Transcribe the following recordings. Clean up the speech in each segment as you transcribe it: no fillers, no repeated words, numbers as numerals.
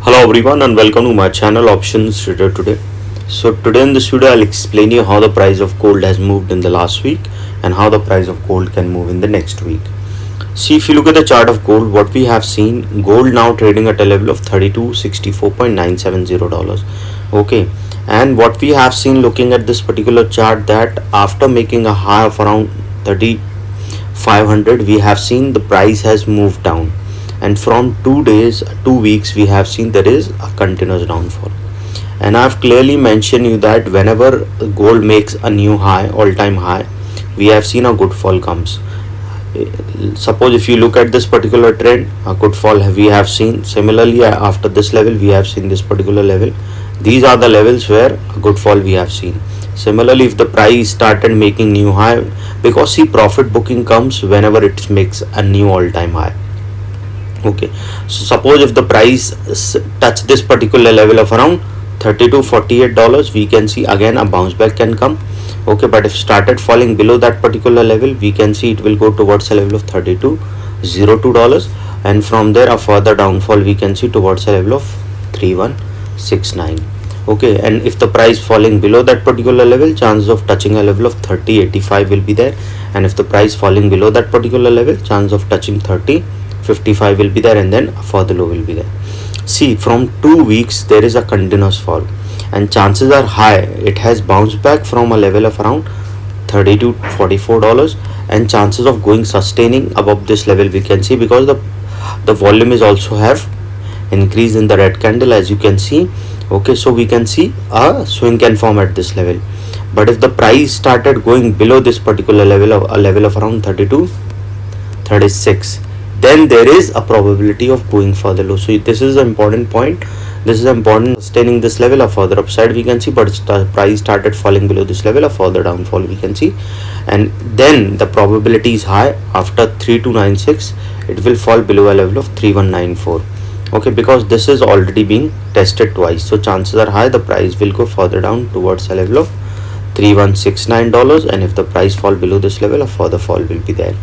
Hello everyone and welcome to my channel Options Trader Today. So today in this video I'll explain you how the price of gold has moved in the last week and how the price of gold can move in the next week. See, if you look at the chart of gold, what we have seen, gold now trading at a level of $3264.970. Okay, and what we have seen looking at this particular chart, that after making a high of around 3500, we have seen the price has moved down, and from 2 weeks we have seen there is a continuous downfall. And I've clearly mentioned you that whenever gold makes a new high, all-time high, we have seen a good fall comes. Suppose if you look at this particular trend, a good fall we have seen. Similarly, after this level we have seen this particular level. These are the levels where a good fall we have seen. Similarly, if the price started making new high, because see, profit booking comes whenever it makes a new all-time high. Okay, so suppose if the price touch this particular level of around $32.48, we can see again a bounce back can come. Okay, but if started falling below that particular level, we can see it will go towards a level of $32.02, and from there a further downfall we can see towards a level of 3169. Okay, and if the price falling below that particular level, chances of touching a level of 3085 will be there, and if the price falling below that particular level, chance of touching 3055 will be there, and then a further low will be there. See, from 2 weeks there is a continuous fall, and chances are high it has bounced back from a level of around $32.44, and chances of going sustaining above this level we can see, because the volume is also have increase in the red candle, as you can see. Okay, so we can see a swing can form at this level, but if the price started going below this particular level of a level of around 32.36, then there is a probability of going further low. So this is an important point. This is important. Sustaining this level, a further upside we can see, but price started falling below this level, a further downfall we can see, and then the probability is high after 3296 it will fall below a level of 3194. Okay, because this is already being tested twice, so chances are high the price will go further down towards a level of $3169, and if the price fall below this level, a further fall will be there,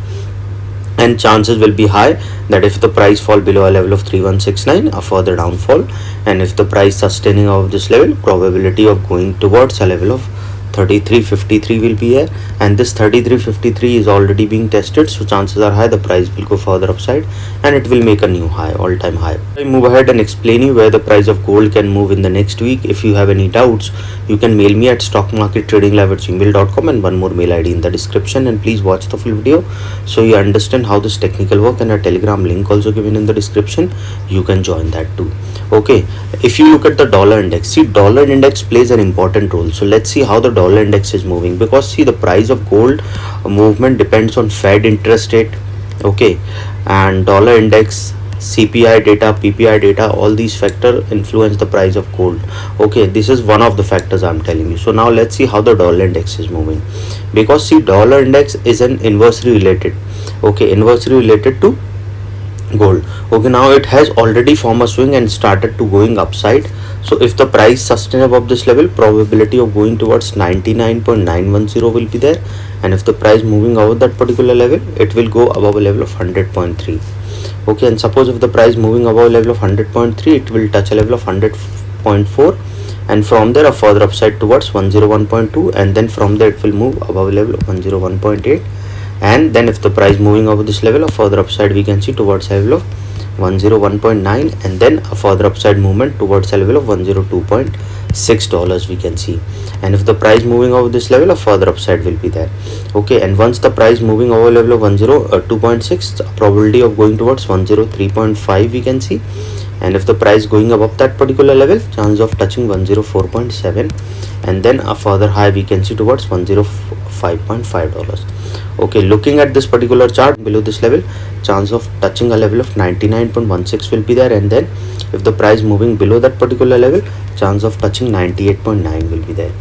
and chances will be high that if the price fall below a level of 3169, a further downfall, and if the price sustaining of this level, probability of going towards a level of 3353 will be here, and this 3353 is already being tested, so chances are high the price will go further upside and it will make a new high, all-time high. I move ahead and explain you where the price of gold can move in the next week. If you have any doubts, you can mail me at stockmarkettradinglive@gmail.com, and one more mail ID in the description, and please watch the full video so you understand how this technical work, and a telegram link also given in the description, you can join that too. Okay, if you look at the dollar index, see, dollar index plays an important role. So let's see how the dollar index is moving, because see, the price of gold movement depends on Fed interest rate. Okay, and dollar index, CPI data, PPI data, all these factors influence the price of gold. Okay, this is one of the factors I'm telling you. So now let's see how the dollar index is moving, because see, dollar index is an inversely related, okay, inversely related to gold. Okay, now it has already formed a swing and started to going upside. So if the price sustain above this level, probability of going towards 99.910 will be there, and if the price moving over that particular level, it will go above a level of 100.3. okay, and suppose if the price moving above a level of 100.3, it will touch a level of 100.4, and from there a further upside towards 101.2, and then from there it will move above a level of 101.8, and then if the price moving over this level, a further upside we can see towards a level of 101.9, and then a further upside movement towards a level of $102.6 we can see, and if the price moving over this level, a further upside will be there. Okay, and once the price moving over level of 102.6, probability of going towards 103.5 we can see, and if the price going above that particular level, chance of touching 104.7, and then a further high we can see towards $105.5. Okay, looking at this particular chart below this level, chance of touching a level of 99.16 will be there, and then if the price moving below that particular level, chance of touching 98.9 will be there.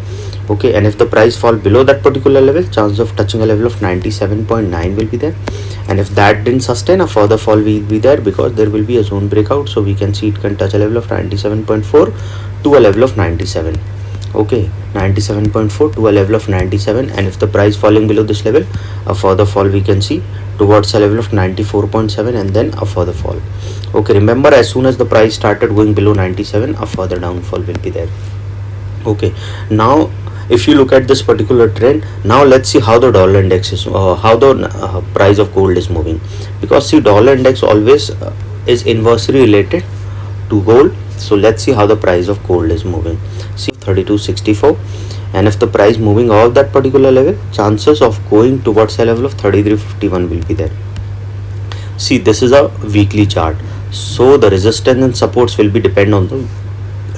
Okay, and if the price fall below that particular level, chance of touching a level of 97.9 will be there, and if that didn't sustain, a further fall will be there, because there will be a zone breakout, so we can see it can touch a level of 97.4 to a level of 97. Okay, 97.4 to a level of 97, and if the price falling below this level, a further fall we can see towards a level of 94.7 and then a further fall. Okay, remember, as soon as the price started going below 97, a further downfall will be there. Okay, now if you look at this particular trend, now let's see how the dollar index is, how the price of gold is moving, because see, dollar index always is inversely related to gold. So let's see how the price of gold is moving. See, 32.64, and if the price moving above that particular level, chances of going towards a level of 33.51 will be there. See, this is a weekly chart, so the resistance and supports will be depend on the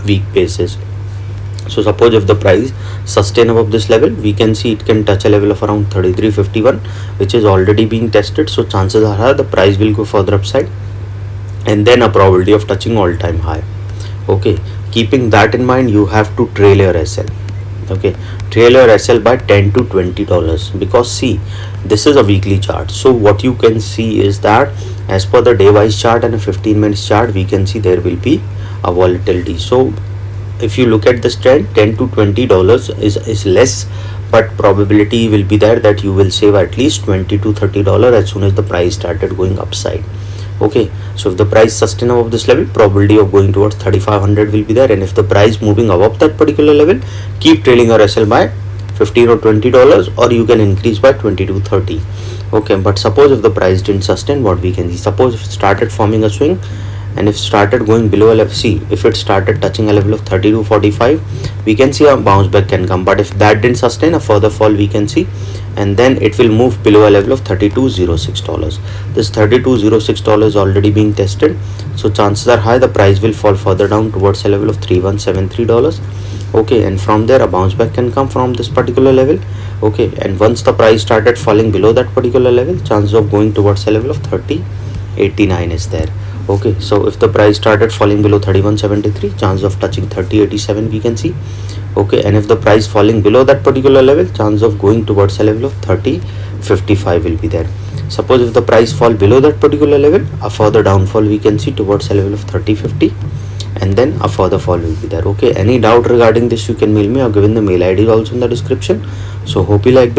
week basis. So suppose if the price sustain above this level, we can see it can touch a level of around 33.51, which is already being tested. So chances are high the price will go further upside, and then a probability of touching all-time high. Okay, keeping that in mind, you have to trail your SL. Okay, trail your SL by $10 to $20, because see, this is a weekly chart. So what you can see is that as per the day wise chart and a 15 minutes chart, we can see there will be a volatility. So if you look at this trend, $10 to $20 is less, but probability will be there that you will save at least $20 to $30 as soon as the price started going upside. Okay, so if the price sustain above this level, probability of going towards 3500 will be there, and if the price moving above that particular level, keep trailing your SL by $15 or $20, or you can increase by 20 to 30. Okay, but suppose if the price didn't sustain, what we can see, suppose if it started forming a swing, and if started going below a level, see, if it started touching a level of 30 to 45, we can see a bounce back can come. But if that didn't sustain, a further fall we can see, and then it will move below a level of $32.06. This $32.06 is already being tested, so chances are high the price will fall further down towards a level of $3173. Okay, and from there a bounce back can come from this particular level. Okay, and once the price started falling below that particular level, chances of going towards a level of 30.89 is there. Okay, so if the price started falling below 31.73, chance of touching 30.87 we can see. Okay, and if the price falling below that particular level, chance of going towards a level of 30.55 will be there. Suppose if the price fall below that particular level, a further downfall we can see towards a level of 30.50, and then a further fall will be there. Okay, any doubt regarding this, you can mail me, or given the mail ID also in the description. So hope you like the